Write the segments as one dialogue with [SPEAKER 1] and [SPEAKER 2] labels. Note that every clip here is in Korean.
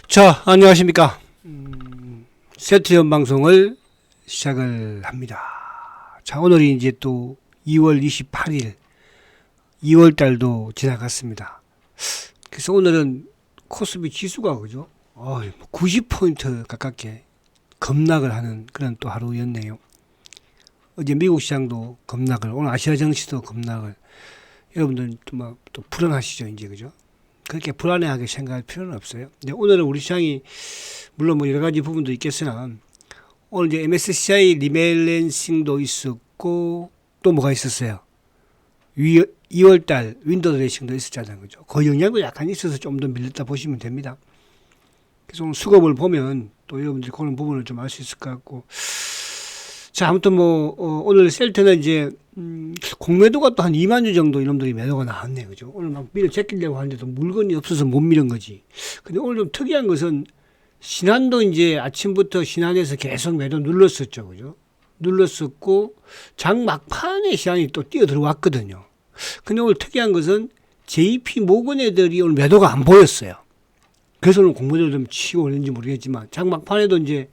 [SPEAKER 1] 자, 안녕하십니까. 세트연 방송을 시작을 합니다. 자, 오늘이 이제 또 2월 28일, 2월 달도 지나갔습니다. 그래서 오늘은 코스피 지수가 그죠? 90포인트 가깝게 급락을 하는 그런 또 하루였네요. 어제 미국 시장도 급락을, 오늘 아시아 증시도 급락을. 여러분들 또 불안하시죠, 이제 그죠? 그렇게 불안해하게 생각할 필요는 없어요. 근데 오늘은 우리 시장이 물론 뭐 여러 가지 부분도 있겠으나 오늘 이제 MSCI 리밸런싱도 있었고 또 뭐가 있었어요? 2월달 윈도우 드레싱도 있었잖아요, 그죠? 그 영향도 약간 있어서 좀 더 밀렸다 보시면 됩니다. 그래서 오늘 수급을 보면 또 여러분들이 그런 부분을 좀 알 수 있을 것 같고. 자, 아무튼 오늘 셀트는 이제 공매도가 또 한 2만 주 정도 이놈들이 매도가 나왔네요, 그죠? 오늘 막 밀어 제끼려고 하는데도 물건이 없어서 못 밀은 거지. 근데 오늘 좀 특이한 것은 신한도 이제 아침부터 신한에서 계속 매도 눌렀었죠, 그죠? 눌렀었고 장 막판에 시장이 또 뛰어 들어왔거든요. 근데 오늘 특이한 것은 JP 모건 애들이 오늘 매도가 안 보였어요. 그래서 오늘 공매도를 좀 치고 올는지 모르겠지만 장 막판에도 이제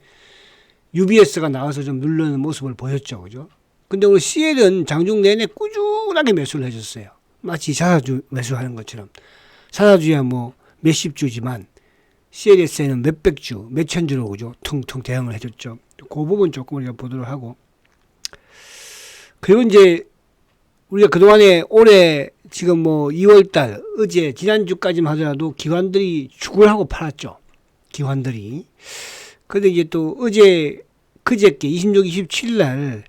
[SPEAKER 1] UBS가 나와서 좀 누르는 모습을 보였죠, 그죠? 근데 오늘 CL은 장중 내내 꾸준하게 매수를 해줬어요. 마치 자사주 매수하는 것처럼. 자사주야 뭐 몇십 주지만 CLS에는 몇백 주, 몇천 주로 그죠? 퉁퉁 대응을 해줬죠. 그 부분 조금 우리가 보도록 하고. 그리고 이제 우리가 그동안에 올해 지금 뭐 2월달, 어제, 지난주까지만 하더라도 기관들이 죽을 하고 팔았죠. 기관들이. 근데 이제 또 어제, 그저께 26, 27일 날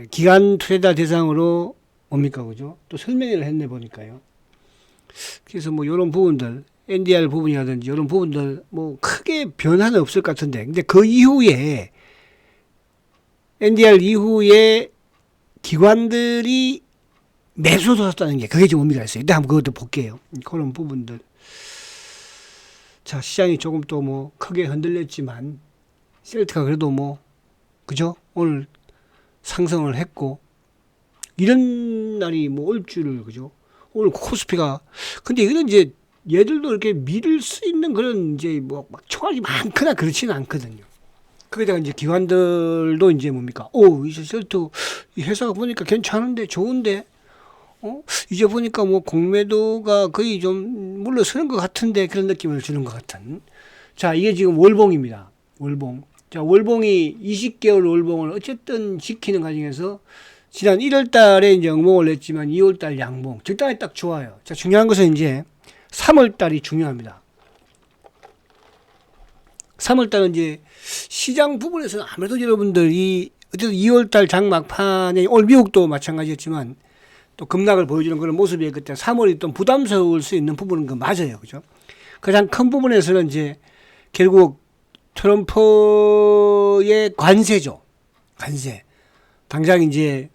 [SPEAKER 1] 기관 투자자 대상으로 뭡니까, 그죠? 또 설명회를 했네 보니까요. 그래서 뭐 이런 부분들, NDR 부분이라든지 이런 부분들 뭐 크게 변화는 없을 것 같은데, 근데 그 이후에 NDR 이후에 기관들이 매수도 했다는 게 그게 좀 의미가 있어요. 일단 한번 그것도 볼게요. 그런 부분들. 자, 시장이 조금 또 뭐 크게 흔들렸지만 셀트가 그래도 뭐 그죠? 오늘 상승을 했고 이런 날이 뭐 올 줄을 그죠? 오늘 코스피가 근데 이거는 이제 얘들도 이렇게 믿을 수 있는 그런 이제 뭐 막 총알이 많거나 그렇지는 않거든요. 거기다가 이제 기관들도 이제 뭡니까? 이제 셀트 이 회사가 보니까 괜찮은데 좋은데 이제 보니까 뭐 공매도가 거의 좀 물러서는 것 같은데 그런 느낌을 주는 것 같은. 자, 이게 지금 월봉입니다. 월봉. 자, 월봉이 20개월 월봉을 어쨌든 지키는 과정에서 지난 1월 달에 이제 응봉을 냈지만 2월 달 양봉. 적당히 딱 좋아요. 자, 중요한 것은 이제 3월 달이 중요합니다. 3월 달은 이제 시장 부분에서는 아무래도 여러분들이 어쨌든 2월 달 장 막판에 오늘 미국도 마찬가지였지만 또 급락을 보여주는 그런 모습이 그때 3월이 또 부담스러울 수 있는 부분은 그 맞아요. 그죠? 가장 큰 부분에서는 이제 결국 트럼프의 관세죠. 관세. 당장 이제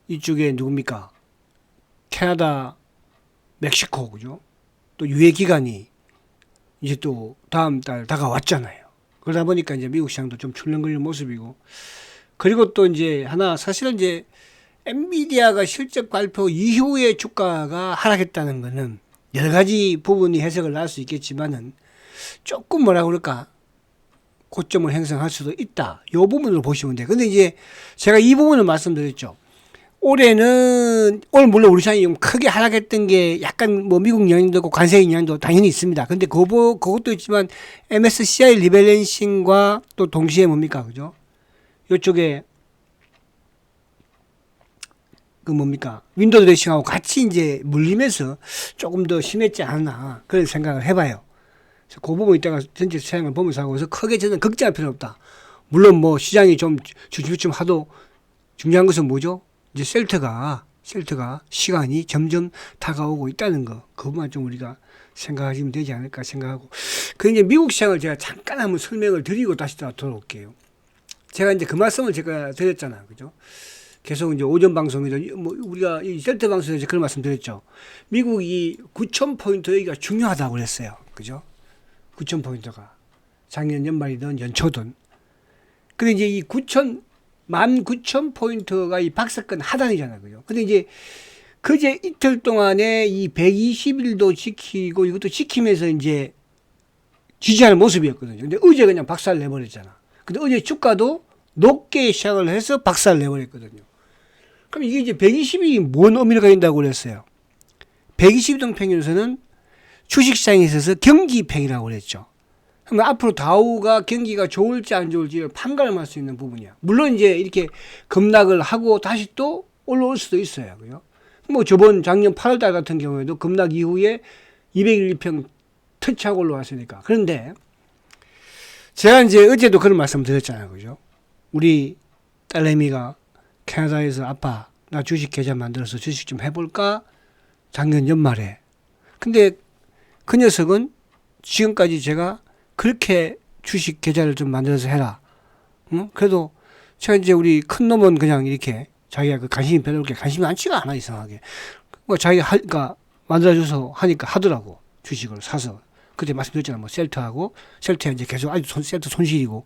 [SPEAKER 1] 이쪽에 누굽니까? 캐나다, 멕시코, 그죠? 또 유예 기간이 이제 또 다음 달 다가왔잖아요. 그러다 보니까 이제 미국 시장도 좀 출렁거리는 모습이고. 그리고 또 이제 하나 사실은 이제 엔비디아가 실적 발표 이후에 주가가 하락했다는 거는 여러 가지 부분이 해석을 할 수 있겠지만은 조금 뭐라 그럴까? 고점을 형성할 수도 있다. 이 부분으로 보시면 돼요. 근데 이제 제가 이 부분을 말씀드렸죠. 올해는, 오늘 물론 우리 시장이 좀 크게 하락했던 게 약간 뭐 미국 영향도 있고 관세 영향도 당연히 있습니다. 근데 그것도 있지만 MSCI 리밸런싱과 또 동시에 뭡니까? 그죠? 이쪽에 그 뭡니까? 윈도우 드레싱하고 같이 이제 물리면서 조금 더 심했지 않나. 그런 생각을 해봐요. 그 부분 이따가 전체 시장을 보면서 하고, 그래서 크게 저는 걱정할 필요 없다. 물론 뭐 시장이 좀 주춤주춤 하도 중요한 것은 뭐죠? 이제 셀트가 시간이 점점 다가오고 있다는 거. 그것만 좀 우리가 생각하시면 되지 않을까 생각하고. 그 이제 미국 시장을 제가 잠깐 한번 설명을 드리고 다시 돌아올게요. 제가 이제 그 말씀을 제가 드렸잖아요. 그죠? 계속 이제 오전 방송에서 뭐 우리가 이 셀트 방송에서 그런 말씀 드렸죠. 미국이 9,000포인트 여기가 중요하다고 그랬어요. 그죠? 9,000포인트가 작년 연말이든 연초든. 근데 이제 이 19,000포인트가 이 박스권 하단이잖아요. 그죠? 근데 이제 그제 이틀 동안에 이 120일도 지키고 이것도 지키면서 이제 지지하는 모습이었거든요. 근데 어제 그냥 박살 내버렸잖아. 근데 어제 주가도 높게 시작을 해서 박살 내버렸거든요. 그럼 이게 이제 120이 뭔 의미를 가진다고 그랬어요? 120등 평균선은 주식시장에 있어서 경기평이라고 그랬죠. 그러면 앞으로 다우가 경기가 좋을지 안 좋을지를 판가름할 수 있는 부분이야. 물론 이제 이렇게 급락을 하고 다시 또 올라올 수도 있어요. 그죠? 뭐 저번 작년 8월달 같은 경우에도 급락 이후에 201평 터치하고 올라왔으니까. 그런데 제가 이제 어제도 그런 말씀 드렸잖아요. 그죠? 우리 딸내미가 캐나다에서 아빠 나 주식 계좌 만들어서 주식 좀 해볼까? 작년 연말에. 근데 그 녀석은 지금까지 제가 그렇게 주식 계좌를 좀 만들어서 해라. 응? 그래도 제가 이제 우리 큰 놈은 그냥 이렇게 자기가 그 관심이 별로 그렇게 관심이 많지가 않아 이상하게. 뭐 자기가 그러니까 만들어줘서 하니까 하더라고 주식을 사서. 그때 말씀드렸잖아요. 뭐 셀트에 이제 계속 아주 셀트 손실이고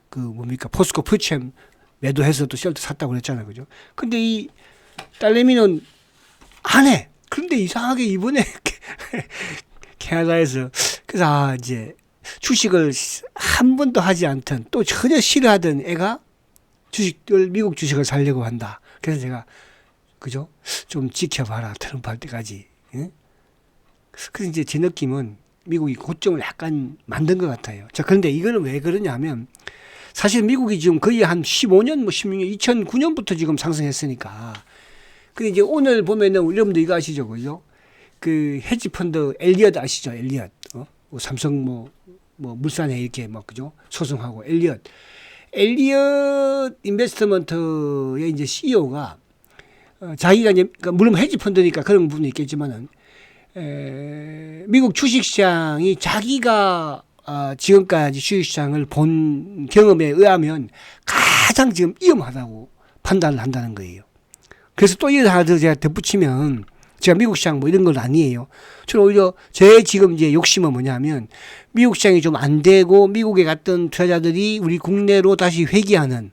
[SPEAKER 1] 그 뭡니까 포스코 퓨처엠 매도해서 또 셀트 샀다고 그랬잖아요. 그죠? 근데 이 딸내미는 안 해. 그런데 이상하게 이번에 캐나다에서 그래서 이제 주식을 한 번도 하지 않던 또 전혀 싫어하던 애가 미국 주식을 사려고 한다. 그래서 제가 그죠? 좀 지켜봐라. 트럼프 할 때까지. 예? 그래서 이제 제 느낌은 미국이 고점을 약간 만든 것 같아요. 자, 그런데 이거는 왜 그러냐면 사실 미국이 지금 거의 한 15년, 뭐 16년, 2009년부터 지금 상승했으니까. 근데 이제 오늘 보면은 여러분들 이거 아시죠? 그죠? 그 헤지펀드 엘리엇 아시죠? 엘리엇. 뭐 삼성 뭐 물산에 이렇게 막 그죠? 소송하고 엘리엇 인베스트먼트의 이제 CEO가 자기가 이제 그러니까 물론 헤지펀드니까 그런 부분이 있겠지만은 미국 주식시장이 자기가 지금까지 주식시장을 본 경험에 의하면 가장 지금 위험하다고 판단을 한다는 거예요. 그래서 또 이걸 하나 더 제가 덧붙이면 제가 미국 시장 뭐 이런 건 아니에요. 저는 오히려 제 지금 이제 욕심은 뭐냐면 미국 시장이 좀 안 되고 미국에 갔던 투자자들이 우리 국내로 다시 회귀하는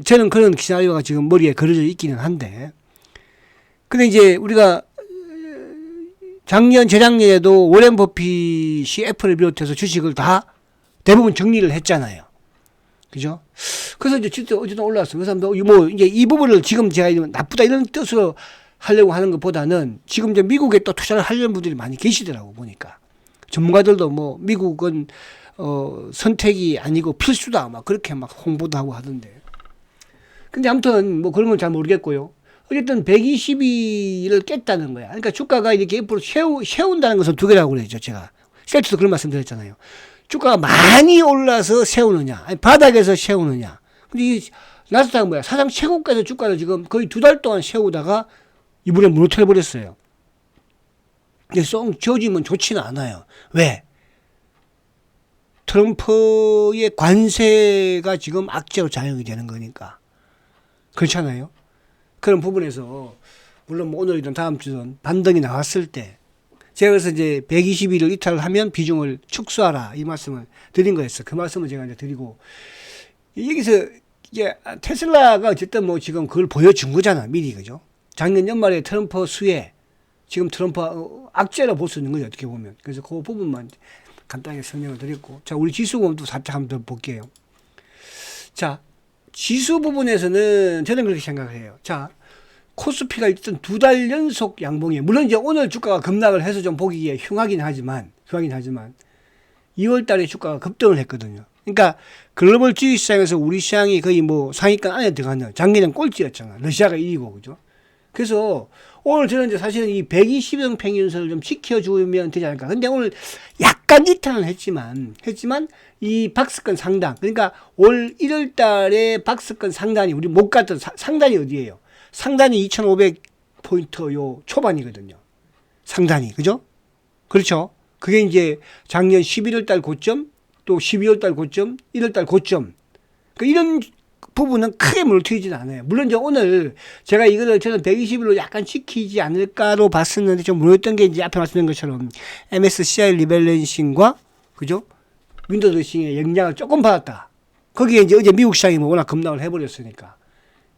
[SPEAKER 1] 저는 그런 시나리오가 지금 머리에 그려져 있기는 한데 근데 이제 우리가 작년 재작년에도 워렌 버핏이 애플을 비롯해서 주식을 다 대부분 정리를 했잖아요. 그죠? 그래서 이제 진짜 어쨌든 올라왔어요. 그래서 뭐 이제 이 부분을 지금 제가 나쁘다 이런 뜻으로 하려고 하는 것보다는 지금 이제 미국에 또 투자를 하려는 분들이 많이 계시더라고 보니까. 전문가들도 뭐 미국은 선택이 아니고 필수다 막 그렇게 막 홍보도 하고 하던데. 근데 아무튼 뭐 그런 건 잘 모르겠고요. 어쨌든 120일을 깼다는 거야. 그러니까 주가가 이렇게 옆으로 세운다는 것은 두 개라고 그랬죠, 제가. 셀트도 그런 말씀 드렸잖아요. 주가가 많이 올라서 세우느냐, 아니 바닥에서 세우느냐. 근데 이 나스닥은 뭐야? 사상 최고가에서 주가를 지금 거의 두 달 동안 세우다가 이번에 무너뜨려 버렸어요. 근데 쏙 지어지면 좋지는 않아요. 왜? 트럼프의 관세가 지금 악재로 작용이 되는 거니까. 그렇잖아요. 그런 부분에서 물론 뭐 오늘이든 다음 주든 반등이 나왔을 때 제가 그래서 이제 120일을 이탈하면 비중을 축소하라 이 말씀을 드린 거였어요. 그 말씀을 제가 이제 드리고 여기서 이제 테슬라가 어쨌든 뭐 지금 그걸 보여준 거잖아 미리 그죠? 작년 연말에 트럼프 수혜 지금 트럼프 악재로 볼 수 있는 거죠 어떻게 보면. 그래서 그 부분만 간단하게 설명을 드렸고 자 우리 지수 부분도 살짝 한번 더 볼게요. 자 지수 부분에서는 저는 그렇게 생각을 해요. 자, 코스피가 일단 두 달 연속 양봉이에요. 물론 이제 오늘 주가가 급락을 해서 좀 보기에 흉하긴 하지만 2월 달에 주가가 급등을 했거든요. 그러니까 글로벌 주식시장에서 우리 시장이 거의 뭐 상위권 안에 들어가는 작년엔 꼴찌였잖아. 러시아가 1위고, 그죠? 그래서 오늘 저는 이제 사실은 이 120영 평균선을 좀 지켜주면 되지 않을까. 근데 오늘 약간 이탈은 했지만 이 박스권 상단, 그러니까 올 1월 달에 박스권 상단이 우리 못 갔던 상단이 어디예요? 상단이 2,500포인트 요 초반이거든요. 상단이. 그죠? 그렇죠? 그게 이제 작년 11월 달 고점, 또 12월 달 고점, 1월 달 고점. 그러니까 이런 부분은 크게 물튀지는 않아요. 물론 이제 오늘 제가 이거를 저는 120일로 약간 지키지 않을까로 봤었는데 좀 물었던 게 이제 앞에 말씀드린 것처럼 MSCI 리밸런싱과 그죠? 윈도우 드레싱의 영향을 조금 받았다. 거기에 이제 어제 미국 시장이 뭐 워낙 급락을 해버렸으니까.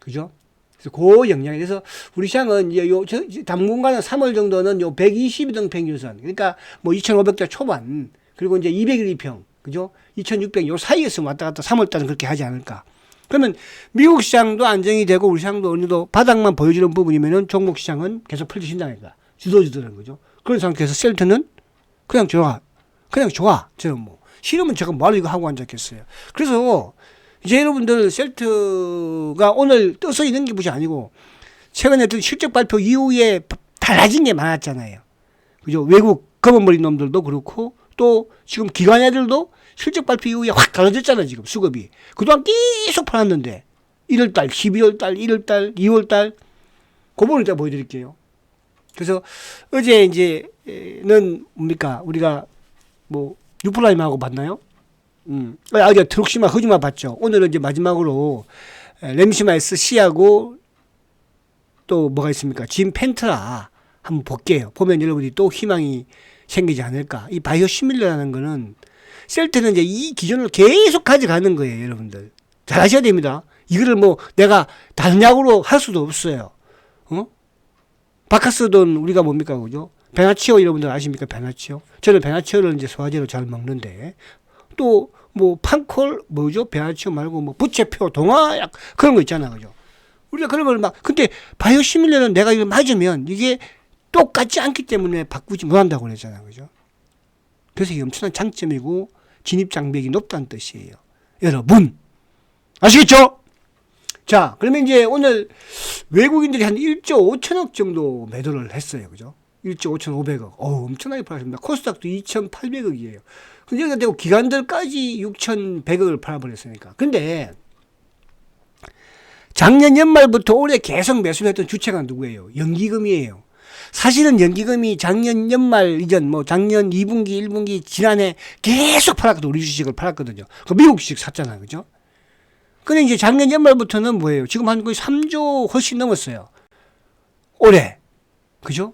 [SPEAKER 1] 그죠? 그래서 그 영향에 대해서 우리 시장은 이제 당분간은 3월 정도는 요 120등 평균선. 그러니까 뭐 2,500대 초반. 그리고 이제 201평, 그죠? 2600, 요 사이에서 왔다 갔다 3월달은 그렇게 하지 않을까. 그러면 미국 시장도 안정이 되고 우리 시장도 어느 정도 바닥만 보여주는 부분이면은 종목 시장은 계속 풀리신다니까. 주도주도라는 거죠. 그런 상태에서 셀트는 그냥 좋아. 그냥 좋아. 저는 뭐. 싫으면 제가 뭐하러 이거 하고 앉았겠어요. 그래서 이제 여러분들 셀트가 오늘 떠서 있는 게 무엇이 아니고 최근에 실적 발표 이후에 달라진 게 많았잖아요. 그죠? 외국 검은머리 놈들도 그렇고 또 지금 기관 애들도 실적 발표 이후에 확 달라졌잖아요. 지금 수급이. 그동안 계속 팔았는데 1월달, 12월달, 1월달, 2월달 그 부분을 제가 보여드릴게요. 그래서 어제 이제는 뭡니까? 우리가 뭐 유플라임하고 봤나요? 어제 트룩시마 허즈마 봤죠. 오늘은 이제 마지막으로 램시마 SC하고 또 뭐가 있습니까? 짐 펜트라 한번 볼게요. 보면 여러분이 또 희망이 생기지 않을까. 이 바이오 시밀러라는 거는 셀트는 이제 이 기준을 계속 가져가는 거예요, 여러분들. 잘 아셔야 됩니다. 이거를 뭐 내가 다른 약으로 할 수도 없어요. 바카스돈 우리가 뭡니까, 그죠? 베나치오 여러분들 아십니까? 베나치오. 저는 베나치오를 이제 소화제로 잘 먹는데 또 뭐 판콜 뭐죠? 베나치오 말고 뭐 부채표, 동화약 그런 거 있잖아, 그죠? 우리가 그런 걸 막 근데 바이오 시밀러는 내가 이걸 맞으면 이게 똑같지 않기 때문에 바꾸지 못한다고 그랬잖아요, 그죠? 그래서 이게 엄청난 장점이고 진입 장벽이 높다는 뜻이에요. 여러분 아시겠죠? 자, 그러면 이제 오늘 외국인들이 한 1조 5천억 정도 매도를 했어요, 그죠? 1조 5,500억. 엄청나게 팔았습니다. 코스닥도 2,800억이에요. 근데 여기가 되고 기관들까지 6,100억을 팔아버렸으니까. 근데 작년 연말부터 올해 계속 매수를 했던 주체가 누구예요? 연기금이에요. 사실은 연기금이 작년 연말 이전 뭐 작년 2분기 1분기 지난해 계속 팔았거든요. 우리 주식을 팔았거든요. 그 미국 주식 샀잖아요, 그죠? 근데 이제 작년 연말부터는 뭐예요? 지금 한 거의 3조 훨씬 넘었어요. 올해. 그죠?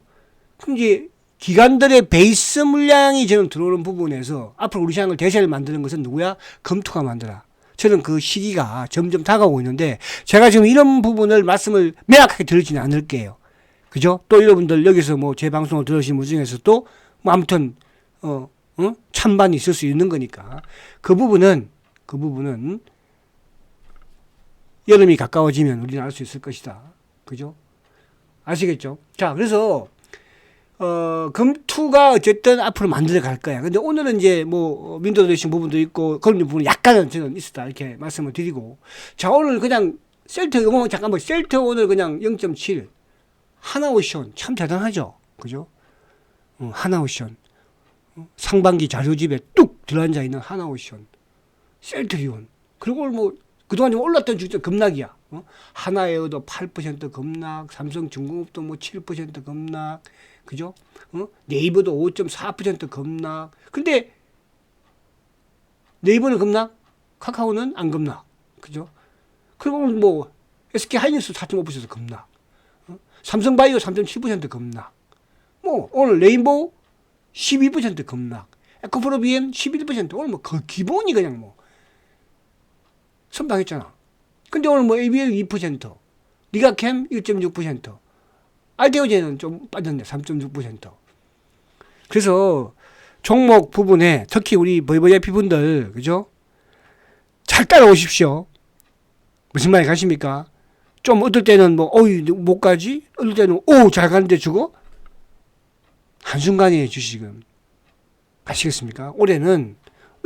[SPEAKER 1] 그럼 이제 기관들의 베이스 물량이 저는 들어오는 부분에서 앞으로 우리 시장을 대세를 만드는 것은 누구야? 검투가 만들어. 저는 그 시기가 점점 다가오고 있는데 제가 지금 이런 부분을 말씀을 명확하게 드리지는 않을게요. 그죠? 또 여러분들 여기서 뭐 제 방송을 들으신 분 중에서 또 뭐 아무튼 찬반이 있을 수 있는 거니까 그 부분은 여름이 가까워지면 우리는 알 수 있을 것이다. 그죠? 아시겠죠? 자, 그래서 검투가 어쨌든 앞으로 만들어 갈 거야. 근데 오늘은 이제 뭐 민도 되신 부분도 있고 그런 부분은 약간은 저는 있었다 이렇게 말씀을 드리고 자, 오늘 그냥 셀트 잠깐만 셀트 오늘 그냥 0.7 하나오션 참 대단하죠. 그죠? 하나오션 상반기 자료집에 뚝 들어앉아 있는 하나오션 셀트리온 그리고 뭐 그동안 좀 올랐던 주식 급락이야. 하나에어도 8% 급락, 삼성중공업도 뭐 7% 급락, 그죠? 네이버도 5.4% 급락. 근데 네이버는 급락, 카카오는 안 급락, 그죠? 그리고 뭐 SK 하이닉스 4.5% 급락, 삼성바이오 3.7% 급락, 뭐 오늘 레인보우 12% 급락, 에코프로비엠 11% 오늘 뭐 그 기본이 그냥 뭐 선방했잖아. 근데 오늘 뭐 ABL 2%, 리가캠 1.6%, 알테오제는 좀 빠졌네, 3.6%. 그래서 종목 부분에 특히 우리 VVIP 분들, 그죠? 잘 따라오십시오. 무슨 말이 가십니까? 좀 어떨 때는 뭐, 못 가지? 어떨 때는, 잘 가는데 주고? 한순간이에요, 주식은. 아시겠습니까? 올해는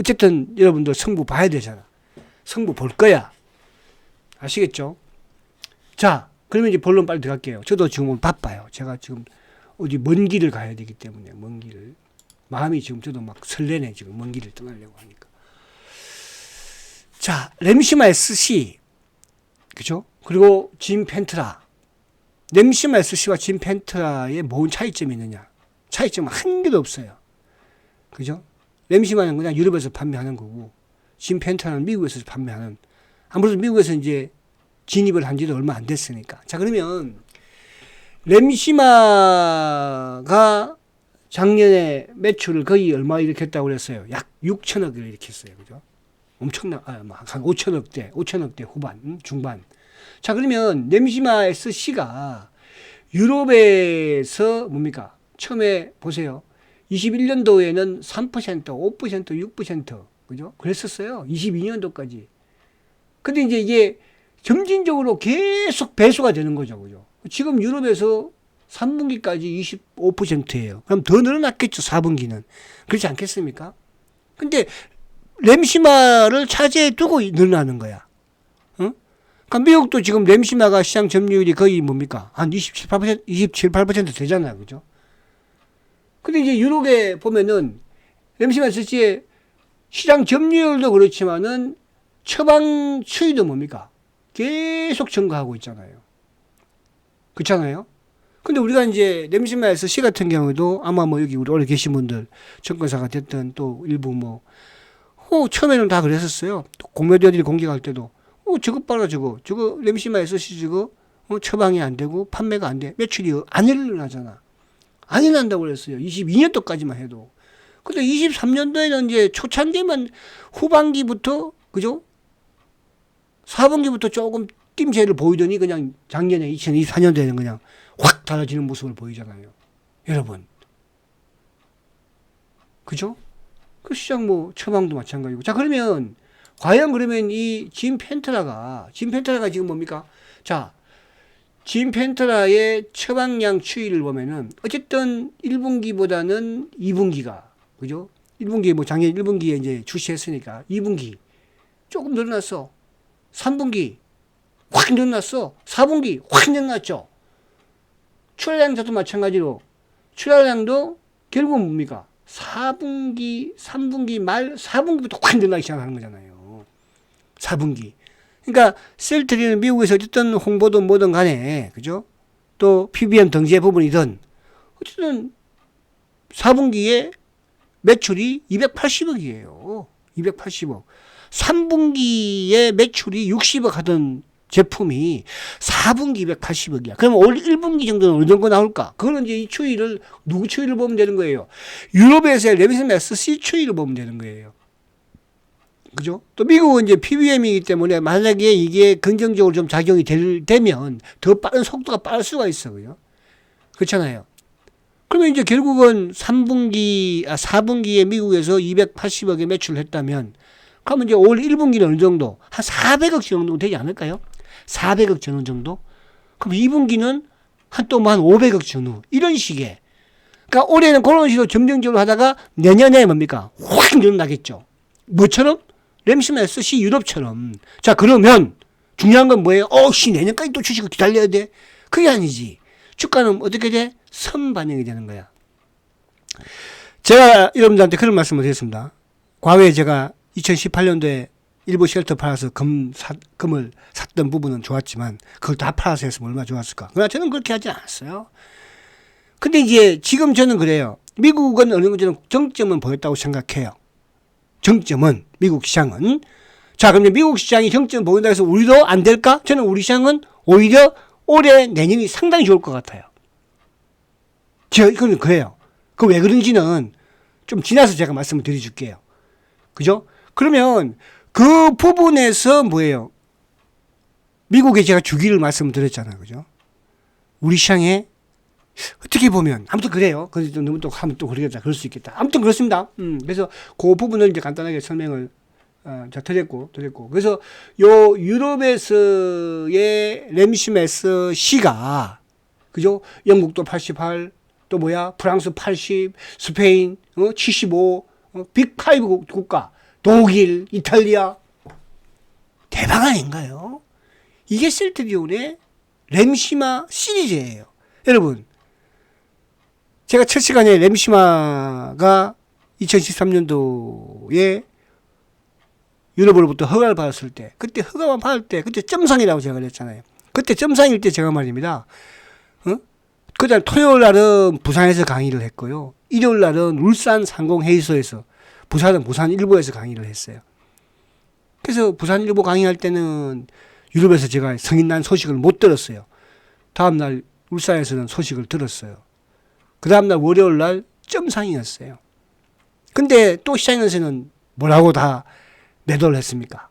[SPEAKER 1] 어쨌든 여러분들 성부 봐야 되잖아. 성부 볼 거야. 아시겠죠? 자, 그러면 이제 본론 빨리 들어갈게요. 저도 지금 오늘 바빠요. 제가 지금 어디 먼 길을 가야 되기 때문에, 먼 길을. 마음이 지금 저도 막 설레네, 지금 먼 길을 떠나려고 하니까. 자, 램시마 SC. 그죠? 그리고 짐 펜트라. 램시마 SC와 짐 펜트라의 뭔 차이점이 있느냐? 차이점은 한 개도 없어요. 그죠? 램시마는 그냥 유럽에서 판매하는 거고, 짐 펜트라는 미국에서 판매하는, 아무래도 미국에서 이제 진입을 한 지도 얼마 안 됐으니까. 자, 그러면 램시마가 작년에 매출을 거의 얼마 일으켰다고 그랬어요. 약 6천억을 일으켰어요. 그죠? 엄청나, 한 5천억대 후반, 중반. 자, 그러면 램시마 SC가 유럽에서 뭡니까? 처음에 보세요. 21년도에는 3%, 5%, 6%, 그죠? 그랬었어요. 22년도까지. 근데 이제 이게 점진적으로 계속 배수가 되는 거죠. 그죠? 지금 유럽에서 3분기까지 25%예요. 그럼 더 늘어났겠죠. 4분기는. 그렇지 않겠습니까? 근데 램시마를 차지해 두고 늘어나는 거야. 어? 그러니까 미국도 지금 램시마가 시장 점유율이 거의 뭡니까? 한 27, 8% 되잖아요. 그죠? 근데 이제 유럽에 보면은 램시마 설치의 시장 점유율도 그렇지만은 처방 추이도 뭡니까? 계속 증가하고 있잖아요. 그렇잖아요? 근데 우리가 이제 램시마에서 시 같은 경우도 아마 뭐 여기 우리 오래 계신 분들 증권사가 됐든 또 일부 뭐 처음에는 다 그랬었어요. 공매도들이 공개할 때도 저거 봐라 저거 램시마에서 시 저거 처방이 안 되고 판매가 안 돼. 매출이 안 일어나잖아. 안 일어난다고 그랬어요. 22년도까지만 해도. 근데 23년도에는 이제 초창기만 후반기부터 그죠? 4분기부터 조금 낌새를 보이더니 그냥 작년에 2024년도에는 그냥 확 달라지는 모습을 보이잖아요. 여러분. 그죠? 그 시장 뭐 처방도 마찬가지고. 자, 그러면 과연 그러면 이 짐 펜트라가 지금 뭡니까? 자, 짐 펜트라의 처방량 추이를 보면은 어쨌든 1분기보다는 2분기가 그죠? 1분기 뭐 작년 1분기에 이제 출시했으니까 2분기 조금 늘어났어. 3분기 확 늘어났어. 4분기 확 늘어났죠. 출하량도 마찬가지로 출하량도 결국은 뭡니까? 4분기, 3분기 말 4분기부터 확 늘어나기 시작하는 거잖아요. 4분기. 그러니까 셀트리는 미국에서 어쨌든 홍보든 뭐든 간에 그죠? 또 PBM 등재 부분이든 어쨌든 4분기에 매출이 280억이에요. 280억. 3분기에 매출이 60억 하던 제품이 4분기 280억이야. 그럼 올 1분기 정도는 어느 정도 나올까? 그거는 이제 이 추이를, 누구 추이를 보면 되는 거예요? 유럽에서의 레비슨 SC 추이를 보면 되는 거예요. 그죠? 또 미국은 이제 PBM이기 때문에 만약에 이게 긍정적으로 좀 작용이 되면 더 빠른 속도가 빠를 수가 있어. 그죠? 그렇잖아요. 그러면 이제 결국은 4분기에 미국에서 280억의 매출을 했다면 그러면 이제 올 1분기는 어느 정도? 한 400억 정도 되지 않을까요? 400억 전후 정도? 그럼 2분기는 한 500억 전후. 이런 식의. 그러니까 올해는 그런 식으로 점정적으로 하다가 내년에 뭡니까? 확 늘어나겠죠. 뭐처럼? 램시마 SC 유럽처럼. 자, 그러면 중요한 건 뭐예요? 내년까지 또 주식을 기다려야 돼? 그게 아니지. 주가는 어떻게 돼? 선반영이 되는 거야. 제가 여러분들한테 그런 말씀을 드렸습니다. 과거에 제가 2018년도에 일부 쉘터 팔아서 금을 샀던 부분은 좋았지만 그걸 다 팔아서 했으면 얼마나 좋았을까. 그러나 저는 그렇게 하지 않았어요. 근데 이제 지금 저는 그래요. 미국은 어느 정도 정점은 보였다고 생각해요. 정점은 미국 시장은. 자, 그러면 미국 시장이 정점을 보인다 해서 우리도 안 될까? 저는 우리 시장은 오히려 올해 내년이 상당히 좋을 것 같아요. 이거는 그래요. 그 왜 그런지는 좀 지나서 제가 말씀을 드려줄게요. 그죠? 그러면 그 부분에서 뭐예요? 미국에 제가 주기를 말씀을 드렸잖아요. 그죠? 우리 시장에 어떻게 보면 아무튼 그래요. 그래서 너무 또 하면 또 그러겠다. 그럴 수 있겠다. 아무튼 그렇습니다. 그래서 그 부분을 이제 간단하게 설명을 드렸고. 그래서 요 유럽에서의 램시메스 C가 그죠? 영국도 88, 또 프랑스 80, 스페인 75, 빅5 국가, 독일, 이탈리아. 대박 아닌가요? 이게 셀트리온의 램시마 시리즈예요. 여러분, 제가 첫 시간에 램시마가 2013년도에 유럽으로부터 허가를 받았을 때, 그때 허가만 받을 때, 그때 점상이라고 제가 그랬잖아요. 그때 점상일 때 제가 말입니다. 그다음 토요일 날은 부산에서 강의를 했고요. 일요일 날은 울산 상공회의소에서 부산 일보에서 강의를 했어요. 그래서 부산 일보 강의할 때는 유럽에서 제가 성인 난 소식을 못 들었어요. 다음날 울산에서는 소식을 들었어요. 그 다음날 월요일 날 점상이었어요. 근데 또 시장에서는 뭐라고 다 매도를 했습니까?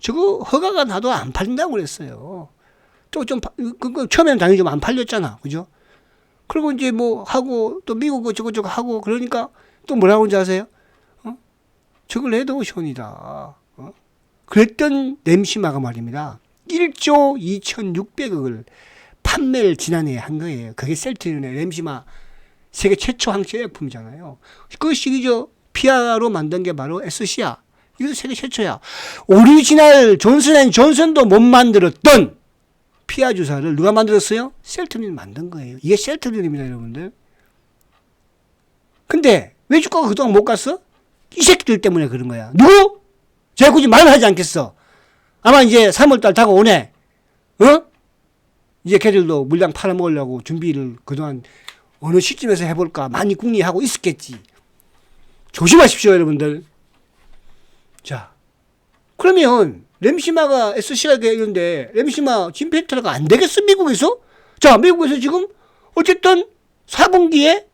[SPEAKER 1] 저거 허가가 나도 안 팔린다고 그랬어요. 또 좀, 처음에는 당연히 좀 안 팔렸잖아. 그죠? 그리고 이제 뭐 하고 또 미국 어쩌고저쩌고 하고 그러니까 또 뭐라고 하는지 아세요? 저걸 레드오션이다. 그랬던 램시마가 말입니다. 1조 2,600억을 판매를 지난해에 한 거예요. 그게 셀트리온의 램시마 세계 최초 항체 의약품이잖아요. 그 시기죠. 피아로 만든 게 바로 SC야. 이것도 세계 최초야. 오리지널 존슨앤존슨도 못 만들었던 피아 주사를 누가 만들었어요? 셀트리온이 만든 거예요. 이게 셀트리온입니다, 여러분들. 근데 왜 주가가 그동안 못 갔어? 이 새끼들 때문에 그런 거야. 누구? 제가 굳이 말을 하지 않겠어. 아마 이제 3월달 다가오네. 이제 걔들도 물량 팔아먹으려고 준비를 그동안 어느 시점에서 해볼까 많이 궁리하고 있었겠지. 조심하십시오, 여러분들. 자, 그러면 램시마가 SC가 있는데 램시마 진펜트라가 안 되겠어, 미국에서? 자, 미국에서 지금 어쨌든 4분기에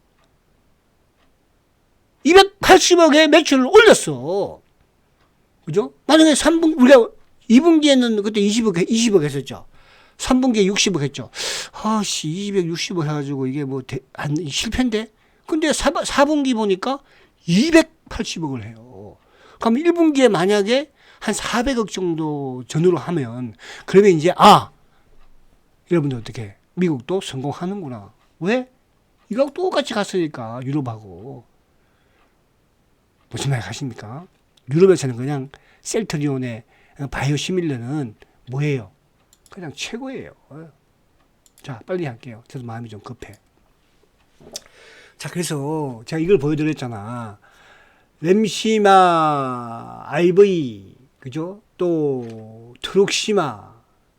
[SPEAKER 1] 280억의 매출을 올렸어. 그죠? 만약에 3분기, 우리가 2분기에는 그때 20억 했었죠. 3분기에 60억 했죠. 아씨, 260억 해가지고 이게 뭐, 실패인데? 근데 4분기 보니까 280억을 해요. 그럼 1분기에 만약에 한 400억 정도 전후로 하면, 그러면 이제, 여러분들 어떻게, 미국도 성공하는구나. 왜? 이거 똑같이 갔으니까, 유럽하고. 무슨 말 하십니까? 유럽에서는 그냥 셀트리온의 바이오시밀러는 뭐예요? 그냥 최고예요. 자, 빨리 할게요. 저도 마음이 좀 급해. 자, 그래서 제가 이걸 보여드렸잖아. 램시마, IV, 그죠? 또 트룩시마.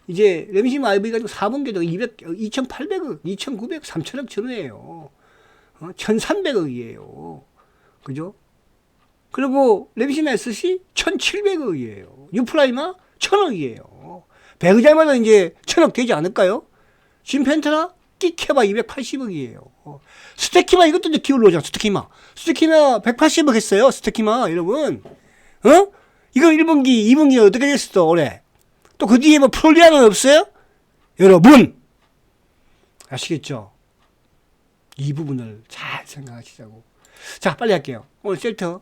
[SPEAKER 1] 이제 램시마, IV 가지고 4분기도 2,800억, 2,900억, 3,000억 전후예요. 1,300억이에요. 그죠? 그리고 램시마 SC 1,700억이에요. 유프라이마 1,000억이에요. 배그잘마다 이제 1,000억 되지 않을까요? 진펜트나 끼케바 280억이에요. 스테키마 이것도 이제 기울어오잖아. 스테키마 180억 했어요. 스테키마 여러분. 이거 1분기, 2분기 어떻게 됐어 올해? 또 그 뒤에 뭐 프롤리아는 없어요? 여러분 아시겠죠? 이 부분을 잘 생각하시자고. 자, 빨리 할게요. 오늘 셀터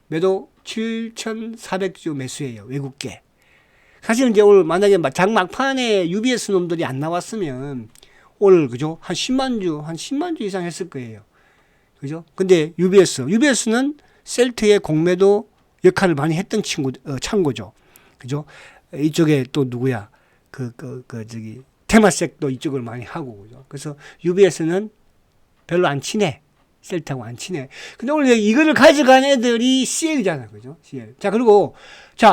[SPEAKER 1] 매도 7,400주 매수예요. 외국계. 사실 이제 오늘 만약에 장 막판에 UBS 놈들이 안 나왔으면 오늘 그죠? 한 10만 주 이상 했을 거예요. 그죠? 근데 UBS는 셀트의 공매도 역할을 많이 했던 창고죠. 그죠? 이쪽에 또 누구야? 테마섹도 이쪽을 많이 하고, 그죠? 그래서 UBS는 별로 안 친해. 셀트하고 안 친해. 근데 오늘 이거를 가져간 애들이 CL이잖아. 그죠? CL. 자, 그리고,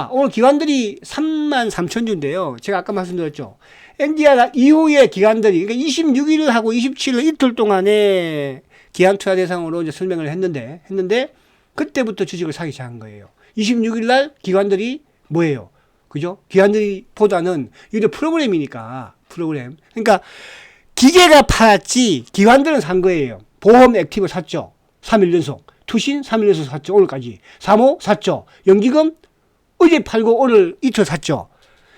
[SPEAKER 1] 오늘 기관들이 33,000주인데요. 제가 아까 말씀드렸죠. 엔디아 이후에 기관들이, 그러니까 26일을 하고 27일 이틀 동안에 기관 투자 대상으로 이제 설명을 했는데, 그때부터 주식을 사기 시작한 거예요. 26일 날 기관들이 뭐예요? 그죠? 기관들이 보다는, 이게 프로그램이니까, 그러니까, 기계가 팔았지, 기관들은 산 거예요. 보험 액티브 샀죠. 3일 연속. 투신 3일 연속 샀죠. 오늘까지. 사모 샀죠. 연기금 어제 팔고 오늘 이틀 샀죠.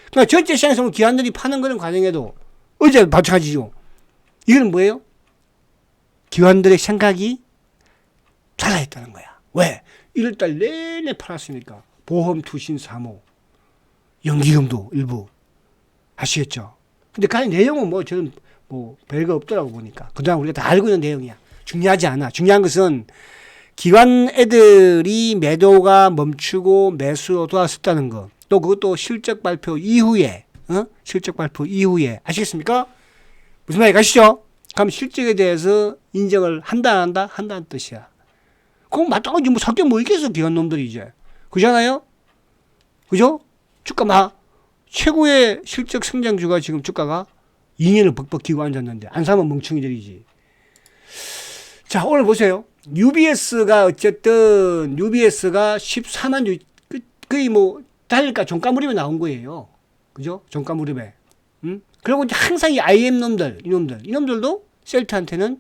[SPEAKER 1] 그러니까 전체 시장에서 기관들이 파는 그런 과정에도 어제 마찬가지죠. 이건 뭐예요? 기관들의 생각이 살아있다는 거야. 왜? 1월달 내내 팔았으니까. 보험, 투신, 사모. 연기금도 일부. 아시겠죠? 근데 그 내용은 저는 별거 없더라고 보니까. 그동안 우리가 다 알고 있는 내용이야. 중요하지 않아. 중요한 것은 기관 애들이 매도가 멈추고 매수로 돌아섰다는 거. 또 그것도 실적 발표 이후에, 아시겠습니까? 무슨 말이 가시죠? 그럼 실적에 대해서 인정을 한다, 안 한다? 한다는 뜻이야. 그럼 마땅하지 성격 있겠어, 기관 놈들이 이제. 그잖아요? 그죠? 주가 최고의 실적 성장주가 지금 주가가 2년을 벅벅 기고 앉았는데, 안 사면 멍청이들이지. 자, 오늘 보세요. UBS가 14만 주, 거의 달릴까 종가 무렵에 나온 거예요. 그죠? 종가 무렵에. 그리고 이제 항상 이 IM 이놈들도 셀트한테는,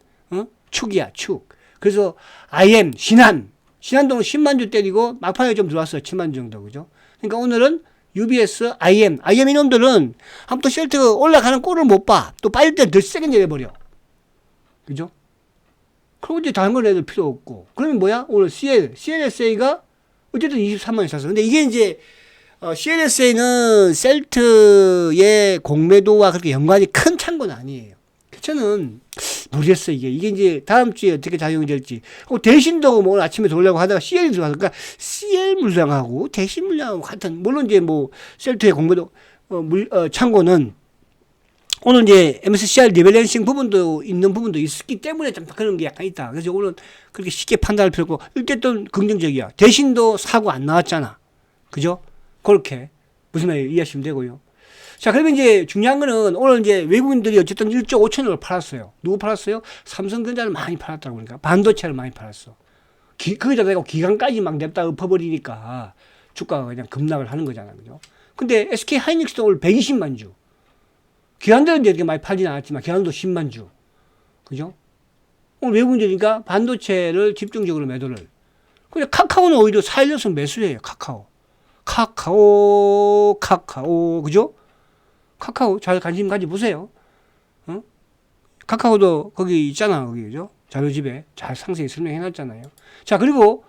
[SPEAKER 1] 축이야, 축. 그래서 IM, 신한동은 10만 주 때리고 막판에 좀 들어왔어요. 7만 주 정도. 그죠? 그러니까 오늘은 UBS, IM 이놈들은 한번 또 셀트가 올라가는 꼴을 못 봐. 또 빠질 때 더 세게 내려버려. 그죠? 그리고 이제 다른 걸 해도 필요 없고. 그러면 뭐야? 오늘 CLSA가 어쨌든 23만 원 샀어. 근데 이게 이제 CLSA는 셀트의 공매도와 그렇게 연관이 큰 창고는 아니에요. 저는 모르겠어요. 이게 이제 다음 주에 어떻게 작용이 될지. 대신도 뭐 오늘 아침에 들어오려고 하다가 CL이 들어가서, 그러니까 CL 물량하고 대신 물량하고 같은, 물론 이제 뭐 셀트의 공매도 창고는 오늘 이제 MSCI 리밸런싱 부분도 있는 부분도 있기 때문에 좀 그런 게 약간 있다. 그래서 오늘 그렇게 쉽게 판단할 필요 없고, 일단 긍정적이야. 대신도 사고 안 나왔잖아. 그죠? 그렇게 무슨 말인지 이해하시면 되고요. 자, 그러면 이제 중요한 거는 오늘 이제 외국인들이 어쨌든 1조 5천억을 팔았어요. 누구 팔았어요? 삼성전자를 많이 팔았다고 그러니까. 반도체를 많이 팔았어. 거기다 대고 기간까지 막 냅다 엎어버리니까 주가가 그냥 급락을 하는 거잖아. 그죠? 근데 SK 하이닉스도 오늘 120만 주. 기관들은 이렇게 많이 팔진 않았지만 기관도 10만 주. 그죠? 오늘 외국인들이니까 반도체를 집중적으로 매도를. 근데 카카오는 오히려 4일 연속 매수해요. 카카오. 그죠? 카카오 잘 관심 가져보세요. 어? 카카오도 거기 있잖아. 거기, 그죠? 자료집에 잘 상세히 설명해놨잖아요. 자, 그리고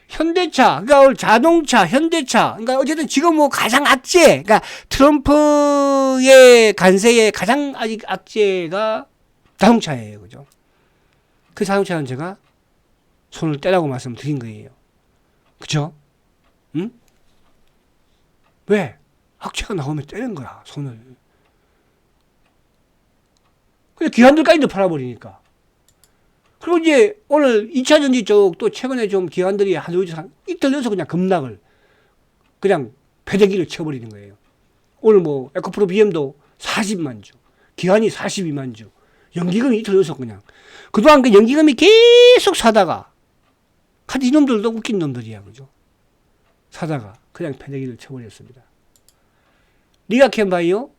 [SPEAKER 1] 현대차, 그러니까 오늘 자동차, 현대차, 그러니까 어쨌든 지금 뭐 가장 악재, 그러니까 트럼프의 관세에 가장 아직 악재가 자동차예요. 그죠? 그 자동차는 제가 손을 떼라고 말씀드린 거예요. 그죠? 응? 왜? 악재가 나오면 떼는 거야, 손을. 근데 기관들까지도 팔아버리니까. 그리고 이제 오늘 2차전지 쪽도 최근에 좀 기관들이 하루 이틀 연속 그냥 급락을, 그냥 패대기를 쳐버리는 거예요. 오늘 뭐 에코프로 BM도 40만 주, 기관이 42만 주, 연기금이 이틀 연속 그냥. 그동안 그 연기금이 계속 사다가, 하여튼 이놈들도 웃긴 놈들이야. 그죠? 사다가 그냥 패대기를 쳐버렸습니다. 리가캠바이오,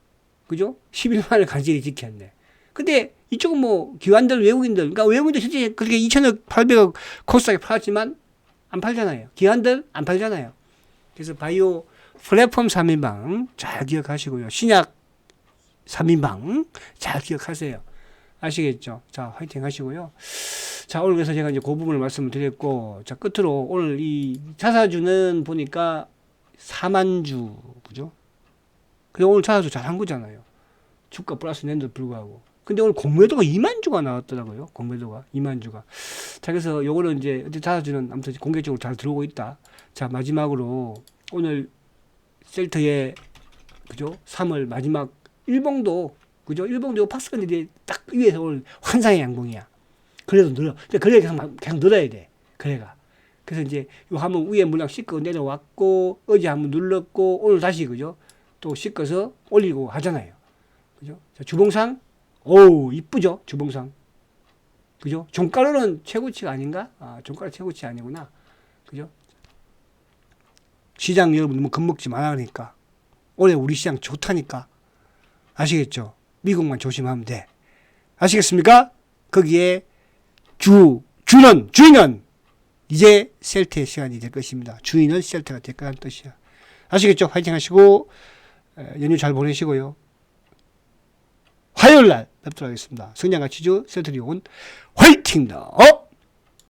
[SPEAKER 1] 그죠? 11만을 간절히 지켰네. 근데 이쪽은 뭐 기관들, 외국인들, 그러니까 외국인들 실제 그렇게 2천억 800억 코스닥에 팔았지만 안 팔잖아요. 기관들 안 팔잖아요. 그래서 바이오 플랫폼 3인방 잘 기억하시고요. 신약 3인방 잘 기억하세요. 아시겠죠? 자, 화이팅 하시고요. 자, 오늘 그래서 제가 이제 그 부분을 말씀을 드렸고, 자, 끝으로 오늘 이 자사주는 보니까 4만 주, 그죠? 그리고 오늘 자사주 잘 한 거잖아요. 주가 플러스 낸데도 불구하고. 근데 오늘 공매도가 2만 주가 나왔더라고요. 공매도가 2만 주가. 자, 그래서 요거는 이제 자사주는 아무튼 공개적으로 잘 들어오고 있다. 자, 마지막으로 오늘 셀트의, 그죠? 3월 마지막 일봉도, 그죠? 일봉도 박스건들이 딱 위에서 오늘 환상의 양봉이야. 그래도 늘어. 근데 거래가 계속 늘어야 돼. 거래가. 그래서 이제 요 한번 위에 물량 씻고 내려왔고, 어제 한번 눌렀고, 오늘 다시, 그죠? 또 씻어서 올리고 하잖아요. 그죠? 자, 주봉상, 오, 이쁘죠? 주봉상. 그죠? 종가로는 최고치가 아닌가? 아, 종가로 최고치 아니구나. 그죠? 시장 여러분 너무 겁먹지 마라 그러니까. 올해 우리 시장 좋다니까. 아시겠죠? 미국만 조심하면 돼. 아시겠습니까? 거기에 주인은 이제 셀트의 시간이 될 것입니다. 주인은 셀트가 될 거라는 뜻이야. 아시겠죠? 화이팅 하시고 연휴 잘 보내시고요. 화요일 날 뵙도록 하겠습니다. 성장가치주 셀트리온 화이팅다.